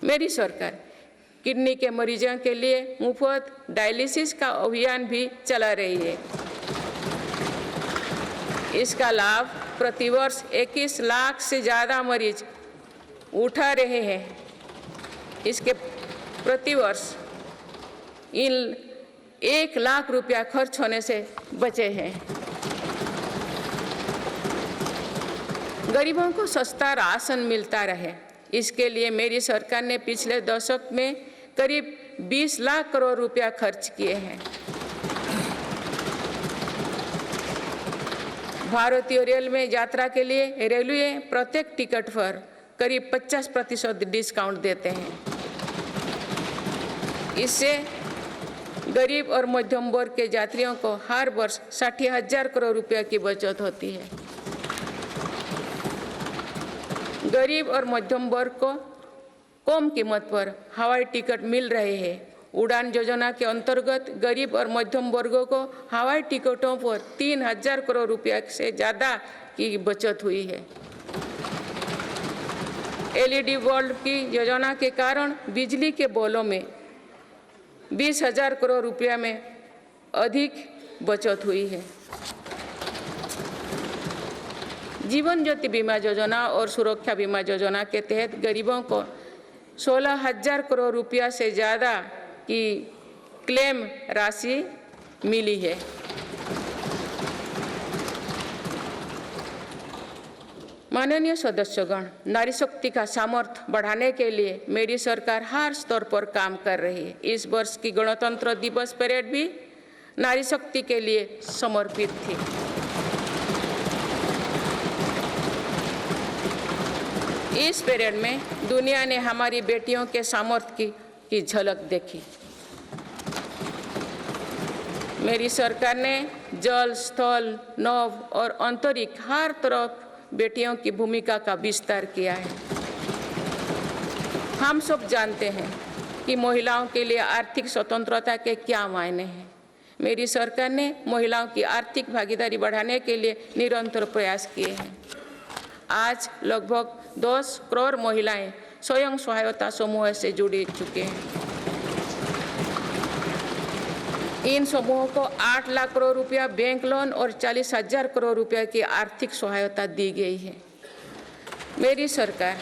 मेरी सरकार किडनी के मरीजों के लिए मुफ्त डायलिसिस का अभियान भी चला रही है। इसका लाभ प्रतिवर्ष 21 लाख से ज़्यादा मरीज उठा रहे हैं। इसके प्रतिवर्ष इन 1 लाख रुपया खर्च होने से बचे हैं। गरीबों को सस्ता राशन मिलता रहे, इसके लिए मेरी सरकार ने पिछले दशक में करीब 20 लाख करोड़ रुपया खर्च किए हैं। भारतीय रेल में यात्रा के लिए रेलवे प्रत्येक टिकट पर करीब 50% डिस्काउंट देते हैं। इससे गरीब और मध्यम वर्ग के यात्रियों को हर वर्ष 60,000 करोड़ रुपये की बचत होती है। गरीब और मध्यम वर्ग को कम कीमत पर हवाई टिकट मिल रहे हैं। उड़ान योजना के अंतर्गत गरीब और मध्यम वर्गों को हवाई टिकटों पर 3,000 करोड़ रुपये से ज़्यादा की बचत हुई है। LED बल्ब की योजना के कारण बिजली के बिलों में 20,000 करोड़ रुपये में अधिक बचत हुई है। जीवन ज्योति बीमा योजना और सुरक्षा बीमा योजना के तहत गरीबों को 16,000 करोड़ रुपया से ज़्यादा की क्लेम राशि मिली है। माननीय सदस्यगण, नारी शक्ति का सामर्थ्य बढ़ाने के लिए मेरी सरकार हर स्तर पर काम कर रही है। इस वर्ष की गणतंत्र दिवस परेड भी नारी शक्ति के लिए समर्पित थी। इस परेड में दुनिया ने हमारी बेटियों के सामर्थ्य की झलक देखी। मेरी सरकार ने जल, स्थल, नभ और अंतरिक्ष हर तरफ बेटियों की भूमिका का विस्तार किया है। हम सब जानते हैं कि महिलाओं के लिए आर्थिक स्वतंत्रता के क्या मायने हैं। मेरी सरकार ने महिलाओं की आर्थिक भागीदारी बढ़ाने के लिए निरंतर प्रयास किए हैं। आज लगभग 10 करोड़ महिलाएं स्वयं सहायता समूह से जुड़ चुके हैं। इन समूहों को 8 लाख करोड़ रुपया बैंक लोन और 40,000 करोड़ रुपया की आर्थिक सहायता दी गई है। मेरी सरकार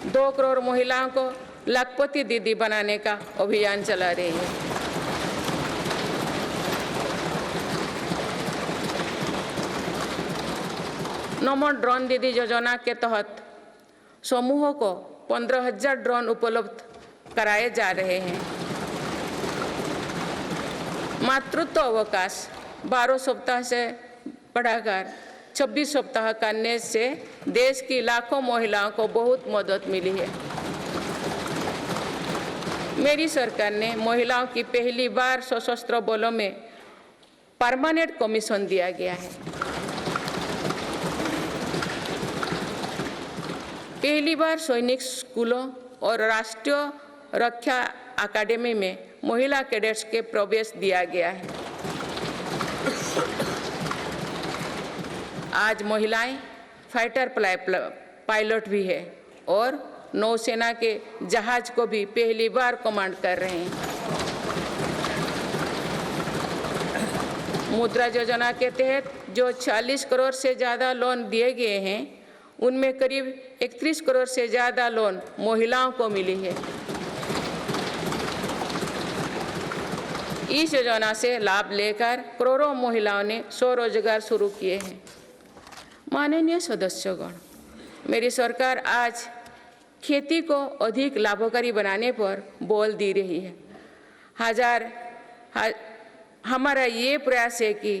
2 करोड़ महिलाओं को लाखपति दीदी बनाने का अभियान चला रही है। नमो ड्रोन दीदी योजना के तहत समूहों को 15,000 ड्रोन उपलब्ध कराए जा रहे हैं। मातृत्व अवकाश 12 सप्ताह से बढ़ाकर 26 सप्ताह करने से देश की लाखों महिलाओं को बहुत मदद मिली है। मेरी सरकार ने महिलाओं की पहली बार सशस्त्र बलों में परमानेंट कमीशन दिया गया है। पहली बार सैनिक स्कूलों और राष्ट्रीय रक्षा अकादमी में महिला कैडेट्स के प्रवेश दिया गया है। आज महिलाएं फाइटर पायलट भी है और नौसेना के जहाज को भी पहली बार कमांड कर रहे हैं। मुद्रा योजना के तहत जो 40 करोड़ से ज़्यादा लोन दिए गए हैं, उनमें करीब 31 करोड़ से ज़्यादा लोन महिलाओं को मिली है। इस योजना से लाभ लेकर करोड़ों महिलाओं ने स्वरोजगार शुरू किए हैं। माननीय सदस्यगण, मेरी सरकार आज खेती को अधिक लाभकारी बनाने पर बल दे रही है। हमारा ये प्रयास है कि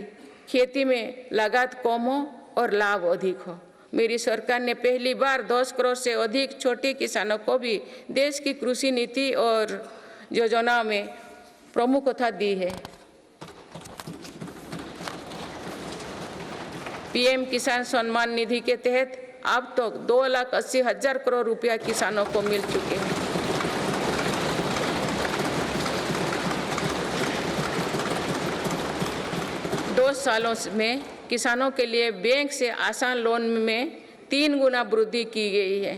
खेती में लागत कम हो और लाभ अधिक हो। मेरी सरकार ने पहली बार 10 करोड़ से अधिक छोटे किसानों को भी देश की कृषि नीति और योजना में प्रमुखता दी है। PM किसान सम्मान निधि के तहत अब तक 2,80,000 करोड़ रुपया किसानों को मिल चुके हैं। दो सालों में किसानों के लिए बैंक से आसान लोन में 3 गुना वृद्धि की गई है।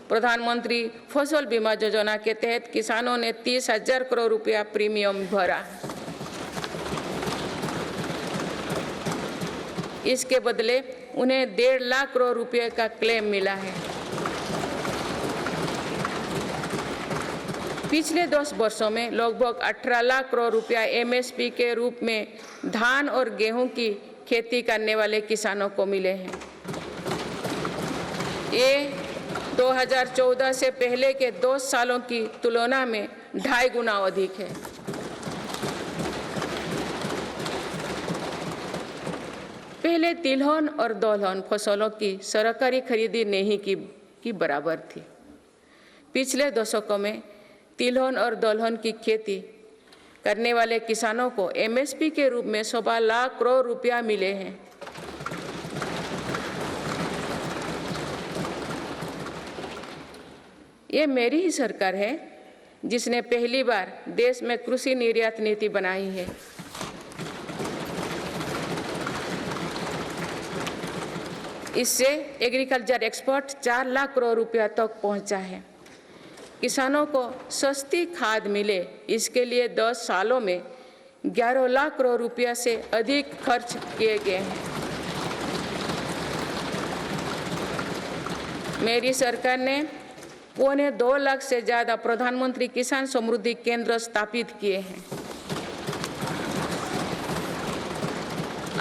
प्रधानमंत्री फसल बीमा योजना के तहत किसानों ने 30,000 करोड़ रुपया प्रीमियम भरा। इसके बदले उन्हें 1.5 लाख करोड़ रुपये का क्लेम मिला है। पिछले 10 वर्षों में लगभग 18 लाख करोड़ रुपया एमएसपी के रूप में धान और गेहूं की खेती करने वाले किसानों को मिले हैं। ये 2014 से पहले के 2 सालों की तुलना में 2.5 गुना अधिक है। पहले तिलहन और दलहन फसलों की सरकारी खरीदी नहीं की बराबर थी। पिछले दशकों में तिलहन और दलहन की खेती करने वाले किसानों को एमएसपी के रूप में 1.25 लाख करोड़ रुपया मिले हैं। ये मेरी ही सरकार है जिसने पहली बार देश में कृषि निर्यात नीति बनाई है। इससे एग्रीकल्चर एक्सपोर्ट 4 लाख करोड़ रुपया तक पहुंचा है। किसानों को सस्ती खाद मिले, इसके लिए 10 सालों में 11 लाख करोड़ रुपया से अधिक खर्च किए गए हैं। मेरी सरकार ने 1.25 लाख से ज़्यादा प्रधानमंत्री किसान समृद्धि केंद्र स्थापित किए हैं।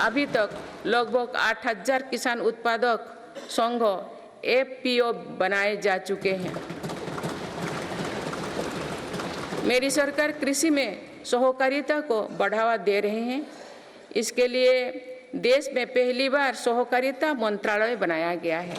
अभी तक लगभग 8,000 किसान उत्पादक संघ एफपीओ बनाए जा चुके हैं। मेरी सरकार कृषि में सहकारिता को बढ़ावा दे रहे हैं। इसके लिए देश में पहली बार सहकारिता मंत्रालय बनाया गया है।